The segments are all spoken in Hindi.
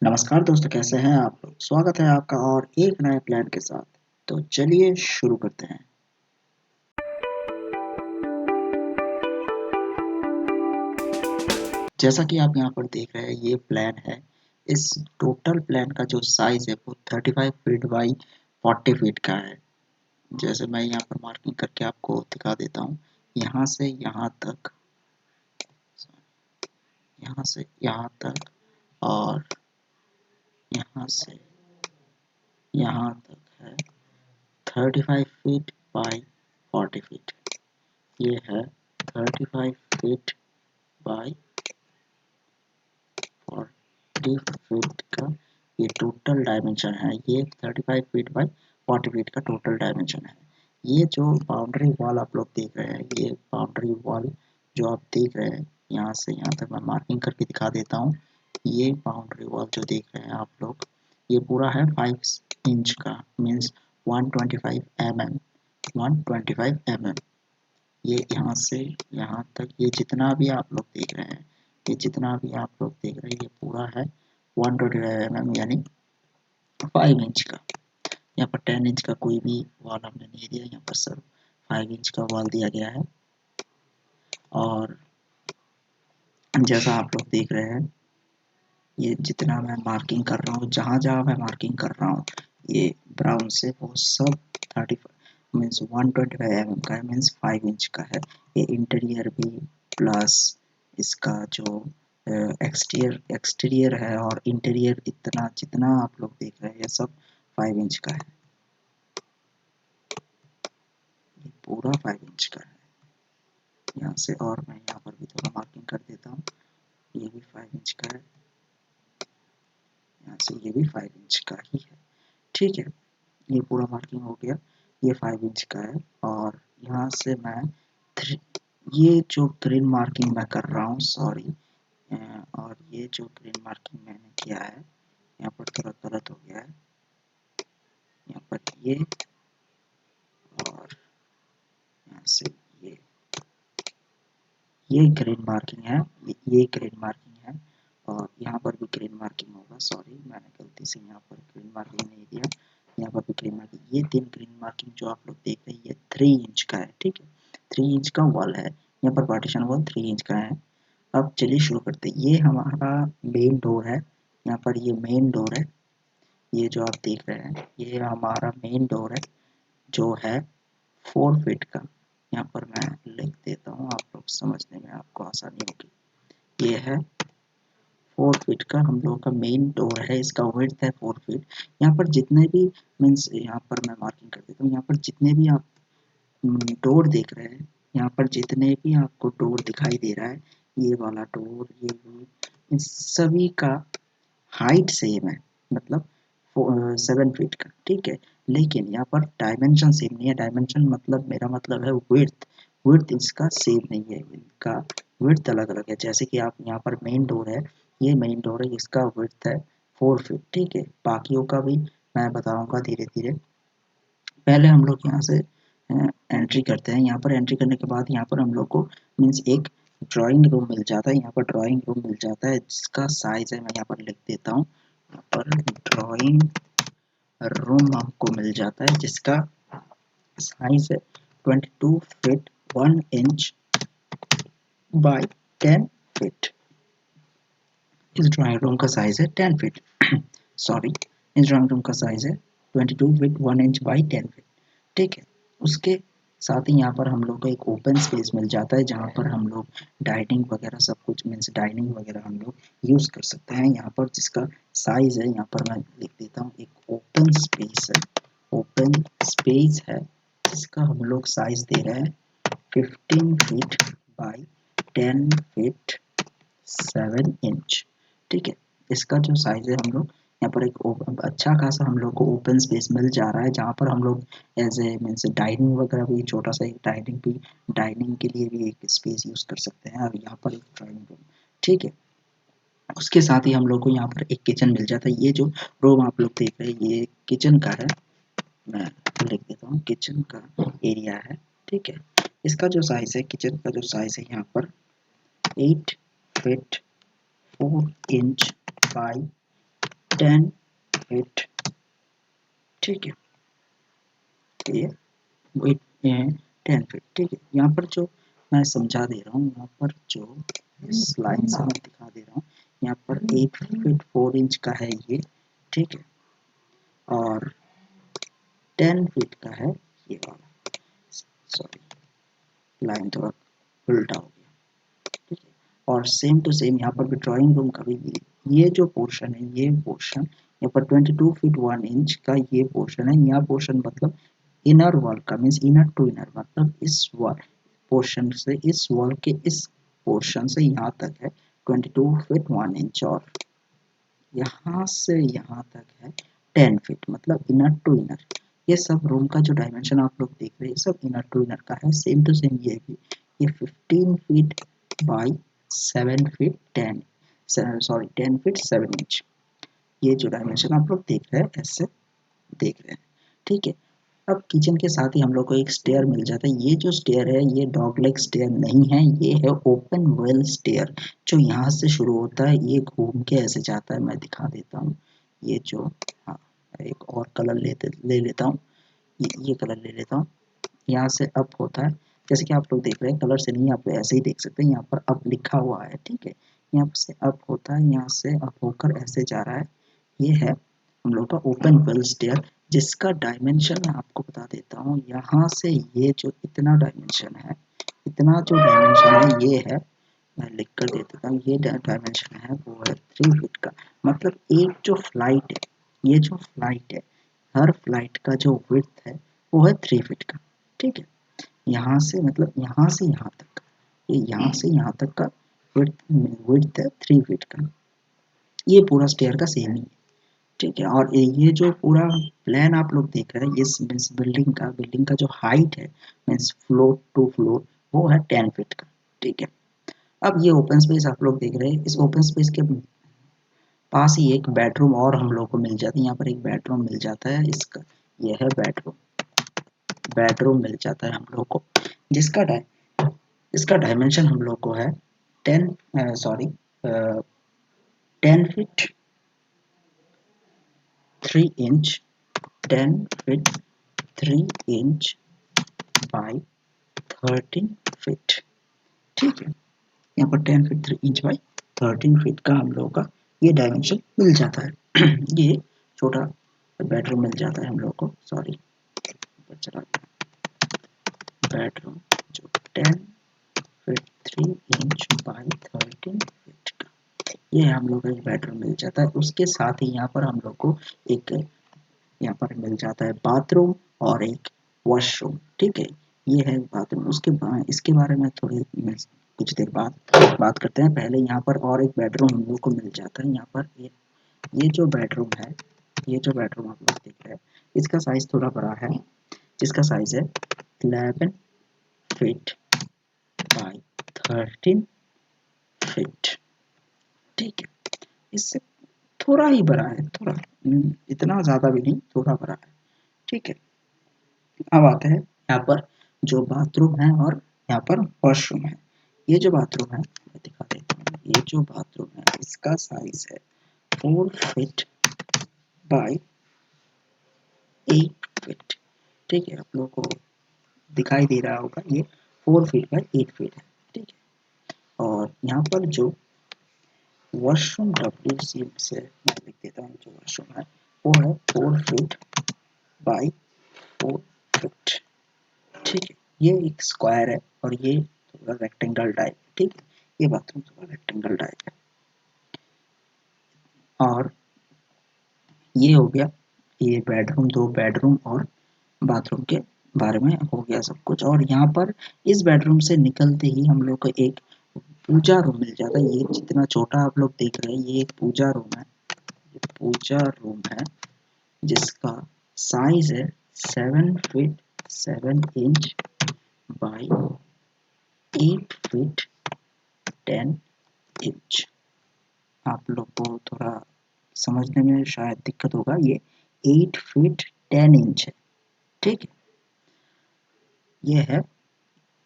नमस्कार दोस्तों, कैसे हैं आप लोग? स्वागत है आपका और एक नए प्लान के साथ। तो चलिए शुरू करते हैं। जैसा कि आप यहाँ पर देख रहे हैं, ये प्लान है। इस टोटल प्लान का जो साइज है वो 35 फीट बाई 40 फीट का है। जैसे मैं यहाँ पर मार्किंग करके आपको दिखा देता हूँ। यहाँ से यहाँ तक, यहाँ से यहाँ तक और यहाँ से यहाँ तक है 35 फीट बाई 40 फीट। ये है 35 फीट बाई 40 फीट का ये टोटल डायमेंशन है। ये 35 फीट बाई 40 फीट का टोटल डायमेंशन है। ये जो बाउंड्री वॉल आप लोग देख रहे हैं, ये बाउंड्री वॉल जो आप देख रहे हैं, यहाँ से यहाँ तक मैं मार्किंग करके दिखा देता हूँ। ये बाउंड्री वॉल जो देख रहे हैं आप लोग, ये पूरा है 5 इंच का, मीन्स 125 mm। 125 mm ये यहाँ से यहाँ तक, ये जितना भी आप लोग देख रहे हैं, ये जितना भी आप लोग देख रहे हैं, ये पूरा है 125 mm यानी 5 इंच का। यहाँ पर 10 इंच का कोई भी वॉल हमने नहीं दिया, यहाँ पर सिर्फ 5 इंच का वॉल दिया गया है। और जैसा आप लोग देख रहे हैं, ये जितना मैं मार्किंग कर रहा हूँ, जहाँ जहाँ मैं मार्किंग कर रहा हूँ, ये ब्राउन से वो सब 35 मीन्स 125 mm का है, मीन्स 5 इंच का है। ये इंटीरियर भी प्लस इसका जो एक्सटीरियर है और इंटीरियर, इतना जितना आप लोग देख रहे हैं, ये सब 5 इंच का है। ये पूरा 5 इंच का है। यहाँ से और मैं यहाँ पर भी थोड़ा मार्किंग कर देता हूँ। ये भी 5 इंच का है, यहाँ से ये भी 5 इंच का ही है। ठीक है, ये पूरा मार्किंग हो गया। ये 5 इंच का है। और यहाँ से मैं ये जो ग्रीन मार्किंग मैं कर रहा हूँ, सॉरी, और ये जो ग्रीन मार्किंग मैंने किया है, यहाँ पर थोड़ा गलत हो गया है। यहाँ पर ये और यहाँ से ये ग्रीन मार्किंग है, ये ग्रीन मार्किंग है और यहाँ पर भी ग्रीन मार्किंग होगा। सॉरी, मैंने गलती से यहाँ पर ग्रीन मार्किंग नहीं दिया। यहाँ पर भी ग्रीन मार्किंग, ये 3 ग्रीन मार्किंग जो आप लोग देख रहे हैं, ये 3 इंच का है। ठीक है, 3 इंच का वॉल है। यहाँ पर पार्टीशन वॉल 3 इंच का है। अब चलिए शुरू करते हैं। ये हमारा मेन डोर है। यहाँ पर ये मेन डोर है। ये जो आप देख रहे हैं, ये हमारा मेन डोर है जो है 4 फीट का। यहाँ पर मैं लिख देता हूँ, आप लोग समझने में आपको आसानी होगी। ये है 4 फीट का हम लोगों का मेन डोर है। इसका विड्थ है 4 फीट। यहाँ पर जितने भी मीन्स, यहाँ पर मैं मार्किंग कर देता हूँ, यहाँ पर जितने भी आप डोर देख रहे हैं, यहाँ पर जितने भी आपको डोर दिखाई दे रहा है, ये वाला डोर, ये भी, इन सभी का हाइट सेम है, मतलब 7 फीट का। ठीक है, लेकिन यहाँ पर डायमेंशन सेम नहीं है। डायमेंशन मतलब, मेरा मतलब है विड्थ। विड्थ इसका सेम नहीं है, इनका विड्थ अलग अलग है। जैसे कि आप यहाँ पर मेन डोर है, ये मेन डोर है, इसका विड्थ है 4 फीट। ठीक है, बाकियों का भी मैं बताऊंगा धीरे धीरे। पहले हम लोग यहाँ से एंट्री करते हैं। यहाँ पर एंट्री करने के बाद यहाँ पर हम लोग को मीन्स एक ड्राइंग रूम मिल जाता है। यहाँ पर ड्राइंग रूम मिल जाता है जिसका साइज है, मैं यहाँ पर लिख देता हूँ। यहाँ पर ड्राइंग रूम आपको मिल जाता है जिसका साइज है 22 फीट 1 इंच बाय 10 फीट। इस ड्राइंग रूम का साइज है 10 फीट। सॉरी, इस ड्राइंग रूम का साइज है 22 फीट 1 इंच बाय 10 फीट। ठीक है, उसके साथ ही यहाँ पर हम लोग को एक ओपन स्पेस मिल जाता है जहाँ पर हम लोग डाइनिंग वगैरह सब कुछ मीन्स डाइनिंग वगैरह हम लोग यूज़ कर सकते हैं। यहाँ पर जिसका साइज है, यहाँ पर मैं लिख देता हूँ, एक ओपन स्पेस है। ओपन स्पेस है जिसका हम लोग साइज दे रहे हैं 15 फीट बाई 10 फीट 7 इंच। ठीक है, इसका जो साइज है, हम लोग यहाँ पर एक अच्छा खासा हम लोग को ओपन स्पेस मिल जा रहा है जहाँ पर हम लोग एज ए मीन्स डाइनिंग वगैरह भी, छोटा सा एक डाइनिंग के लिए भी एक स्पेस यूज कर सकते हैं। और यहाँ पर एक ड्राइंग रूम। ठीक है, उसके साथ ही हम लोग को यहाँ पर एक किचन मिल जाता है। ये जो रूम आप लोग देख रहे हैं, ये किचन का है। मैं लिख देता हूँ, किचन का एरिया है। ठीक है, इसका जो साइज है, किचन का जो साइज है, यहाँ पर 8 फीट 4 इंच बाई 10 फीट, ठीक है। ये 10 फीट, ठीक है। यहाँ पर जो मैं समझा दे रहा हूँ, यहाँ पर जो इस लाइन से मैं दिखा दे रहा हूँ, यहाँ पर 8 फीट 4 इंच का है ये, ठीक है, और 10 फीट का है ये वाला। सॉरी, लाइन थोड़ा उल्टा हो गया, ठीक है। और सेम टू सेम यहाँ पर भी ड्राइंग रूम का भी ये जो पोर्शन है, ये पोर्शन यहाँ पर 22 फीट 1 इंच का ये पोर्शन है। यहाँ पोर्शन मतलब इनर वॉल का, मीन्स इनर टू इनर, मतलब इस वॉल पोर्शन से इस वॉल के इस पोर्शन से यहाँ तक है 22 फीट 1 इंच, और यहाँ से यहाँ तक है 10 फीट, मतलब इनर टू इनर। ये सब रूम का जो डायमेंशन आप लोग देख रहे हैं, सब इनर टू इनर का है। सेम टू सेम ये भी, ये 15 feet by 7 feet 10, sorry 10 feet 7 inch. ये जो डायमेंशन आप लोग देख रहे हैं, ऐसे देख रहे हैं, ठीक है। अब किचन के साथ ही हम लोग को एक स्टेयर मिल जाता है। ये जो स्टेयर है, ये डॉग लेग स्टेयर नहीं है, ये है ओपन वेल स्टेयर, जो यहाँ से शुरू होता है, ये घूम के ऐसे जाता है। मैं दिखा देता हूँ, ये जो, हाँ, एक और कलर ले लेता हूँ, ये कलर ले लेता हूँ। यहाँ से अप होता है, जैसे कि आप लोग देख रहे हैं, कलर से नहीं, आप ऐसे ही देख सकते हैं, यहाँ पर अप लिखा हुआ है, ठीक है। यहाँ से अप होता है, यहाँ से अप होकर ऐसे जा रहा है। ये है हम लोग का ओपन वेल स्टेयर, जिसका डायमेंशन मैं आपको बता देता हूँ। यहाँ से ये जो इतना डायमेंशन है, इतना जो डायमेंशन है, ये है, मैं लिख कर दे देता हूँ, ये डायमेंशन है वो है 3 फीट का। मतलब एक जो फ्लाइट है, ये जो फ्लाइट है, हर फ्लाइट का जो विड्थ है वो है 3 फीट का, ठीक है। यहाँ से मतलब यहाँ से यहाँ तक, ये यहाँ से यहाँ तक का विड्थ है 3 फीट का। ये पूरा स्टेयर का सेम ही है, ठीक है। और ये जो पूरा प्लान आप लोग देख रहे हैं, इस मीन्स बिल्डिंग का जो हाइट है, मीन्स फ्लोर टू फ्लोर, वो है 10 फीट का, ठीक है। अब ये ओपन स्पेस आप लोग देख रहे हैं, इस ओपन स्पेस के पास ही एक बेडरूम और हम लोग को मिल जाता है। यहाँ पर एक बेडरूम मिल जाता है, इसका ये है बेडरूम मिल जाता है हम लोग को, जिसका इसका डायमेंशन हम लोग को है 10 feet 3 inch, 10 feet 3 inch by 13 feet, ठीक है। यहाँ पर 10 फीट 3 इंच बाई 13 फीट का हम लोगों का ये डायमेंशन मिल जाता है। ये छोटा बेडरूम मिल जाता है हम लोग को, सॉरी चला बेडरूम, जो 10 फीट 3 इंच बाई 13 फीट का, ये हम लोग को एक बेडरूम मिल जाता है। उसके साथ ही यहाँ पर हम लोग को एक यहाँ पर मिल जाता है बाथरूम और एक वॉशरूम, ठीक है। ये है बाथरूम। इसके बारे में थोड़ी कुछ देर बाद बात करते हैं। पहले यहाँ पर और एक बेडरूम हम लोग को मिल जाता है। यहाँ पर ये जो बेडरूम है, ये जो बेडरूम आप लोग देख रहे हैं, इसका साइज थोड़ा बड़ा है, जिसका साइज है 11 फीट बाई 13 फीट, ठीक है। इससे थोड़ा ही बड़ा है, थोड़ा, इतना ज़्यादा भी नहीं, थोड़ा बड़ा है, ठीक है। अब आते हैं यहाँ पर जो बाथरूम है और यहाँ पर वॉशरूम है। ये जो बाथरूम है, मैं दिखा देता हूँ, ये जो बाथरूम है, इसका साइज है 4 फीट बाई 8 फीट, ठीक है। आप लोगों को दिखाई दे रहा होगा, ये 4 फीट बाई 8 फीट है, ठीक है। और यहाँ पर जो वॉशरूम WC से मैं लिख देता हूँ, जो वॉशरूम है वो है 4 फीट बाई 4 फीट, ठीक है। ये एक स्क्वायर है और ये थोड़ा रेक्टेंगल टाइप, ठीक है। ये बाथरूम थोड़ा रेक्टेंगल टाइप है। और ये हो गया, ये बेडरूम, दो बेडरूम और बाथरूम के बारे में हो गया सब कुछ। और यहाँ पर इस बेडरूम से निकलते ही हम लोग को एक पूजा रूम मिल जाता है। ये जितना छोटा आप लोग देख रहे हैं, ये एक पूजा रूम है, ये पूजा रूम है, जिसका साइज है 7 feet 7 inch by 8 feet 10 inch. आप लोग को थोड़ा समझने में शायद दिक्कत होगा, ये 8 फीट 10 इंच है, ठीक है। ये है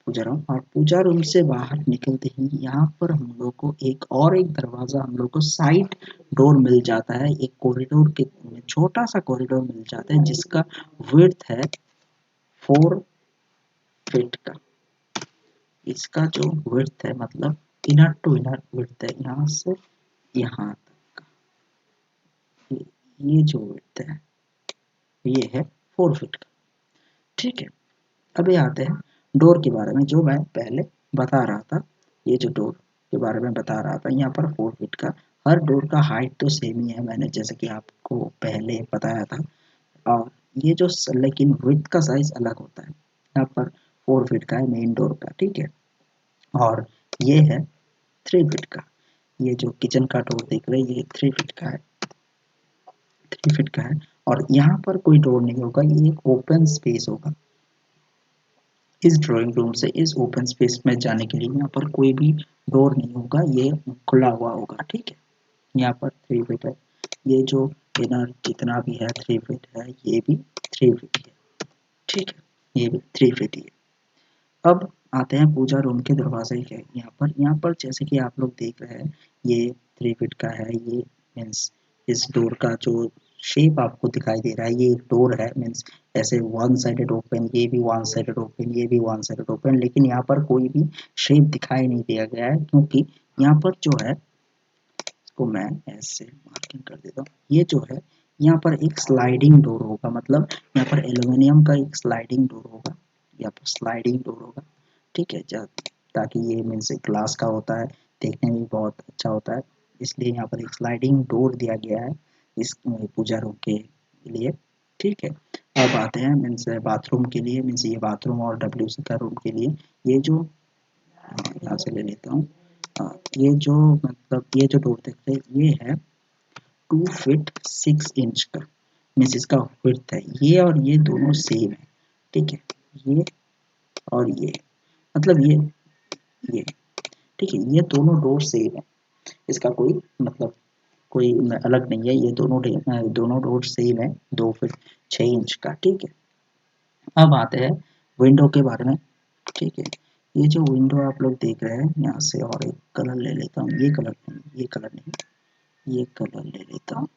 पूजा रूम, और पूजा रूम से बाहर निकलते ही यहाँ पर हम लोग को एक दरवाजा हम लोग को साइड डोर मिल जाता है। एक कॉरिडोर के छोटा सा कॉरिडोर मिल जाता है जिसका विड्थ है 4 फीट का। इसका जो विड्थ है मतलब इनर टू इनर विड्थ है, यहाँ से यहाँ तक का ये जो विड्थ है ये है 4 फीट का। ठीक है, अभी आते हैं डोर के बारे में जो मैं पहले बता रहा था। ये जो डोर के बारे में बता रहा था, यहाँ पर 4 फीट का, हर डोर का हाइट तो सेम ही है, मैंने जैसे कि आपको पहले बताया था। और ये जो लेकिन विड्थ का साइज अलग होता है, यहाँ पर 4 फीट का है मेन डोर का। ठीक है, और ये है 3 फीट का। ये जो किचन का डोर देख रहे हैं ये 3 फीट का है, 3 फीट का है। और यहाँ पर कोई डोर नहीं होगा, ये एक ओपन स्पेस होगा। इस ड्राइंग रूम से इस ओपन स्पेस में जाने के लिए यहाँ पर कोई भी डोर नहीं होगा, ये खुला हुआ होगा। ठीक है, यहाँ पर 3 फीट है, ये जो इनर जितना भी है 3 फीट है, ये भी 3 फीट है। ठीक है, ये भी 3 फीट ही है। अब आते हैं पूजा रूम के दरवाजे के। यहाँ पर जैसे कि आप लोग देख रहे हैं ये 3 फीट का है। ये मीन्स इस डोर का जो शेप आपको दिखाई दे रहा है, ये एक डोर है, मीन्स ऐसे वन साइडेड ओपन, ये भी वन साइडेड ओपन, ये भी वन साइडेड ओपन, लेकिन यहाँ पर कोई भी शेप दिखाई नहीं दिया गया है क्योंकि यहाँ पर जो है, इसको मैं ऐसे मार्किंग कर देता हूँ, ये जो है यहाँ पर एक स्लाइडिंग डोर होगा, मतलब यहाँ पर एल्यूमिनियम का एक स्लाइडिंग डोर होगा, यहाँ पर स्लाइडिंग डोर होगा। ठीक है, ताकि ये मीन्स ग्लास का होता है, देखने में बहुत अच्छा होता है, इसलिए यहाँ पर एक स्लाइडिंग डोर दिया गया है इस पूजा रूम के लिए। ठीक है, अब आते हैं मीन्स बाथरूम के लिए, मीन्स ये बाथरूम और WC का रूम के लिए। ये जो यहाँ से ले लेता हूँ, ये जो मतलब ये जो डोर देख रहे हैं ये है 2 फीट 6 इंच का, मीन्स इसका विड्थ है, ये और ये दोनों सेम है। ठीक है, ये और ये मतलब ये ठीक है, ये दोनों डोर सेम है, इसका कोई मतलब कोई अलग नहीं है, ये दोनों डोर सेम है 2 फीट 6 इंच का। ठीक है, अब आते हैं विंडो के बारे में। ठीक है, ये जो विंडो आप लोग देख रहे हैं, यहाँ से और एक कलर ले लेता हूँ, ये कलर नहीं, ये कलर नहीं, ये कलर ले लेता हूँ।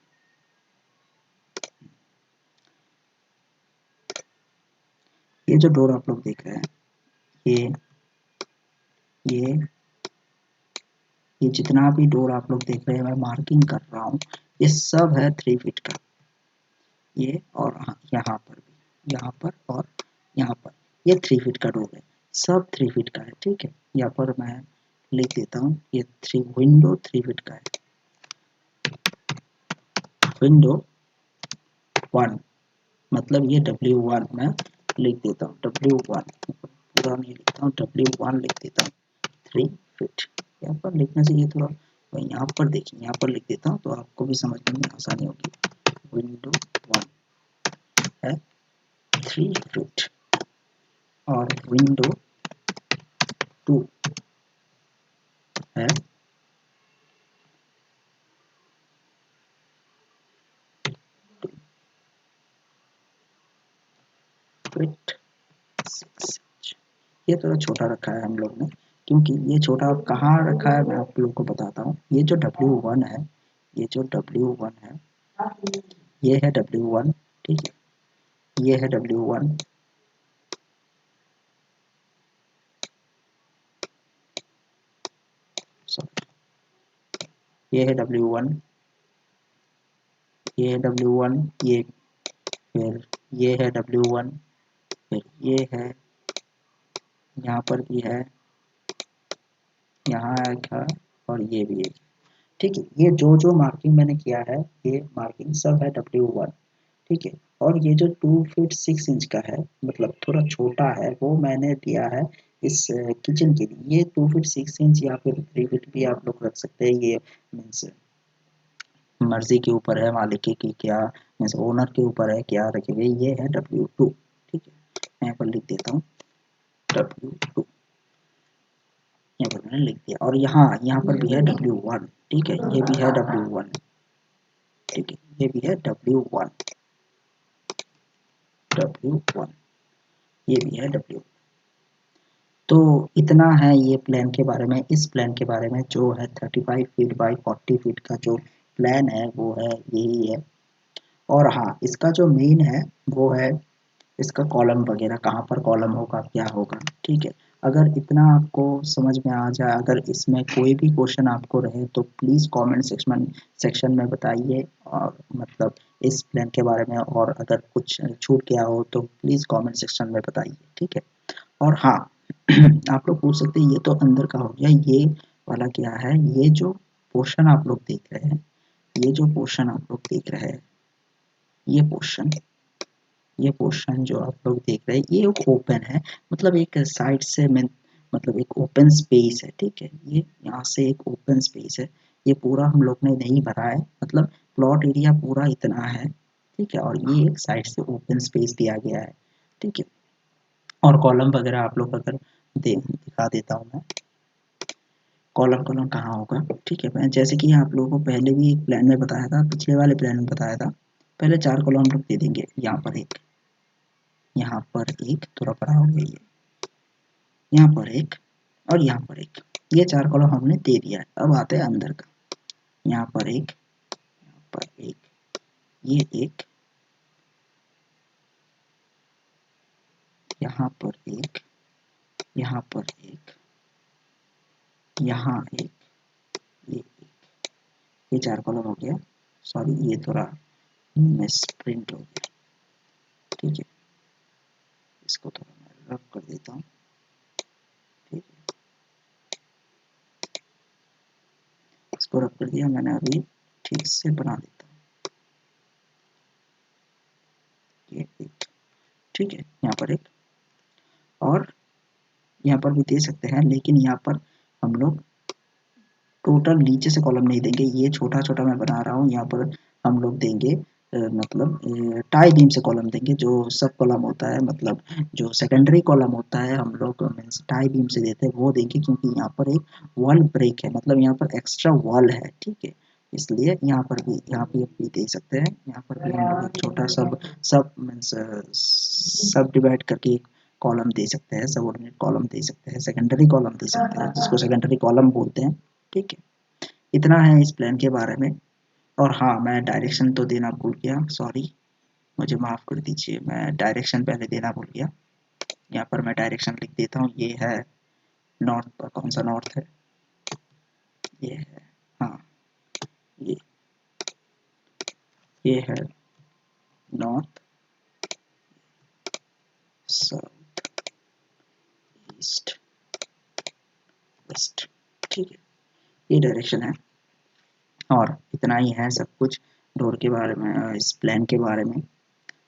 ये जो डोर आप लोग देख रहे हैं, ये ये ये जितना भी डोर आप लोग देख रहे हैं मैं मार्किंग कर रहा हूँ, ये सब है 3 फीट का। ये और यहाँ पर भी, यहाँ पर और यहाँ पर, ये 3 फीट का डोर है, सब 3 फीट का है। ठीक है, यहाँ पर मैं लिख देता हूँ, ये विंडो 3 फीट का है। विंडो 1 मतलब ये W1 मैं लिख देता हूँ, W1 पूरा नहीं लिखता हूँ, W1 लिख देता हूँ 3 फीट। यहाँ पर लिखने से ये थोड़ा, यहाँ पर देखिए, यहाँ पर लिख देता हूँ तो आपको भी समझने में आसानी होगी। विंडो 1 है 3 फीट और विंडो 2 है 2 फीट 6 इंच। ये थोड़ा छोटा रखा है हम लोग ने, क्योंकि ये छोटा अब कहाँ रखा है मैं आप लोग को बताता हूँ। ये जो W1 है, ये जो W1 है, ये है W1। ठीक है, ये है W1, सॉरी, ये है W1, ये है W1, ये फिर ये है W1, फिर ये है, यहाँ पर भी है, यहाँ एक है और ये भी एक। ठीक है, ये जो जो मार्किंग मैंने किया है ये मार्किंग सब है W1। ठीक है, और ये जो 2 फीट 6 इंच का है, मतलब थोड़ा छोटा है, वो मैंने दिया है इस किचन के लिए। ये 2 फीट 6 इंच या फिर 3 फीट भी आप लोग रख सकते हैं, ये मीन्स मर्जी के ऊपर है, मालिक की क्या मीन्स ओनर के ऊपर है क्या रखेंगे। ये है W2। ठीक है, मैं यहाँ पर लिख देता हूँ W2, यहाँ पर मैंने लिख दिया, और यहाँ पर भी है W1। ठीक है, ये भी है W1। ठीक है, ये भी है W1, W1, ये भी है W। तो इतना है ये प्लान के बारे में। इस प्लान के बारे में जो है 35 फीट बाई 40 फीट का जो प्लान है वो है यही है। और हाँ, इसका जो मेन है वो है इसका कॉलम वगैरह, कहाँ पर कॉलम होगा, क्या होगा, ठीक है। अगर इतना आपको समझ में आ जाए, अगर इसमें कोई भी क्वेश्चन आपको रहे तो प्लीज़ कमेंट सेक्शन में बताइए, और मतलब इस प्लान के बारे में, और अगर कुछ छूट गया हो तो प्लीज़ कमेंट सेक्शन में बताइए, ठीक है। और हाँ आप लोग पूछ सकते हैं ये तो अंदर का हो गया, ये वाला क्या है। ये जो पोर्शन आप लोग देख रहे हैं, ये जो पोर्शन आप लोग देख रहे हैं, ये पोर्शन जो आप लोग देख रहे हैं, ये एक ओपन है, मतलब एक साइड से मैं मतलब एक ओपन स्पेस है, ठीक है। ये यहाँ से एक ओपन स्पेस है, ये पूरा हम लोग ने नहीं भरा है, मतलब प्लॉट एरिया पूरा इतना है, ठीक है। और ये एक साइड से ओपन स्पेस दिया गया है, ठीक है। और कॉलम वगैरह आप लोग अगर दिखा देता हूँ मैं, कॉलम कॉलम कहाँ होगा, ठीक है। मैं जैसे कि आप लोगों को पहले भी एक प्लान में बताया था, पिछले वाले प्लान में बताया था, पहले 4 कॉलम हम लोग दे देंगे, यहाँ पर एक, यहाँ पर एक, थोड़ा बड़ा हो गया ये, यहाँ पर एक, और यहाँ पर एक, ये 4 कॉलम हमने दे दिया है। अब आते हैं अंदर का, यहाँ पर एक, यहाँ पर एक, ये एक, यहाँ पर एक, यहाँ पर एक, यहाँ एक, ये एक, ये 4 कॉलम हो गया। सॉरी, ये थोड़ा मिस प्रिंट हो गया, ठीक है। इसको थोड़ा मैं रब कर देता हूँ, ठीक है। इसको रब कर दिया मैंने, अभी ठीक से बना देता हूँ, ये एक, ठीक है। यहाँ पर एक, और यहाँ पर भी दे सकते हैं, लेकिन यहाँ पर हम लोग टोटल नीचे से कॉलम नहीं देंगे, ये छोटा छोटा मैं बना रहा हूँ। यहाँ पर हम लोग देंगे मतलब टाई बीम से कॉलम देंगे, जो सब कॉलम होता है, मतलब जो सेकेंडरी कॉलम होता है हम लोग मीन्स टाई बीम से देते हैं, वो देंगे, क्योंकि यहाँ पर एक वॉल ब्रेक है, मतलब यहाँ पर एक्स्ट्रा वॉल है, ठीक है। इसलिए यहाँ पर भी, यहाँ पे भी दे सकते हैं, यहाँ पर भी हम लोग एक छोटा सब सब मीन्स सब डिवाइड करके एक कॉलम दे सकते हैं, सबऑर्डिनेट कॉलम दे सकते हैं, सेकेंडरी कॉलम दे सकते हैं, जिसको सेकेंडरी कॉलम बोलते हैं, ठीक है। इतना है इस प्लान के बारे में। और हाँ, मैं डायरेक्शन तो देना भूल गया, सॉरी, मुझे माफ़ कर दीजिए, मैं डायरेक्शन पहले देना भूल गया। यहाँ पर मैं डायरेक्शन लिख देता हूँ, ये है नॉर्थ पर, कौन सा नॉर्थ है, ये है, हाँ, ये ये है नॉर्थ, साउथ, ईस्ट, वेस्ट, ठीक है। ये डायरेक्शन है, और इतना ही है सब कुछ डोर के बारे में, इस प्लान के बारे में।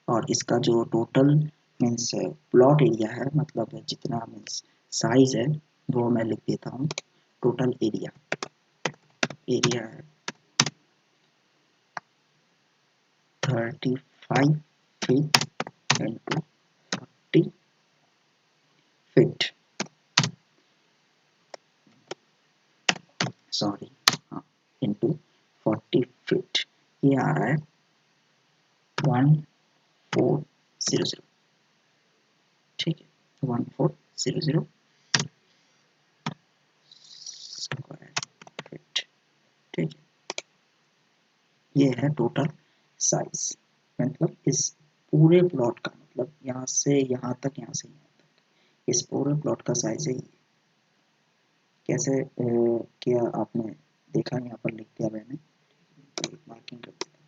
और इसका जो टोटल मीन्स प्लॉट एरिया है, मतलब जितना मीन्स साइज है, वो मैं लिख देता हूँ। टोटल एरिया है 35 फीट इंटू 40 फीट, सॉरी, हाँ, इंटू 40 फीट, ये आ रहा है 1400, ठीक है, 1400 स्क्वायर फीट, ठीक है। ये है टोटल साइज, मतलब इस पूरे प्लॉट का, मतलब यहाँ से यहाँ तक, यहाँ से यहाँ तक, इस पूरे प्लॉट का साइज है ये। कैसे किया आपने देखा, यहाँ पर लिख दिया मैंने, तो मार्किंग कर देता हूँ,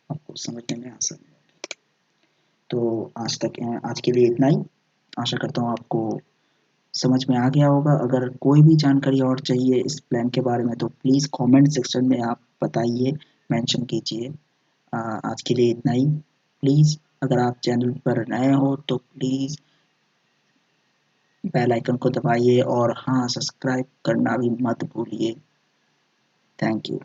आपको समझने में आसानी होगी। तो आज के लिए इतना ही। आशा करता हूँ आपको समझ में आ गया होगा। अगर कोई भी जानकारी और चाहिए इस प्लान के बारे में तो प्लीज़ कमेंट सेक्शन में आप बताइए, मेंशन कीजिए। आज के लिए इतना ही। प्लीज़ अगर आप चैनल पर नए हो तो प्लीज़ बेल आइकन को दबाइए, और हाँ, सब्सक्राइब करना भी मत भूलिए। Thank you.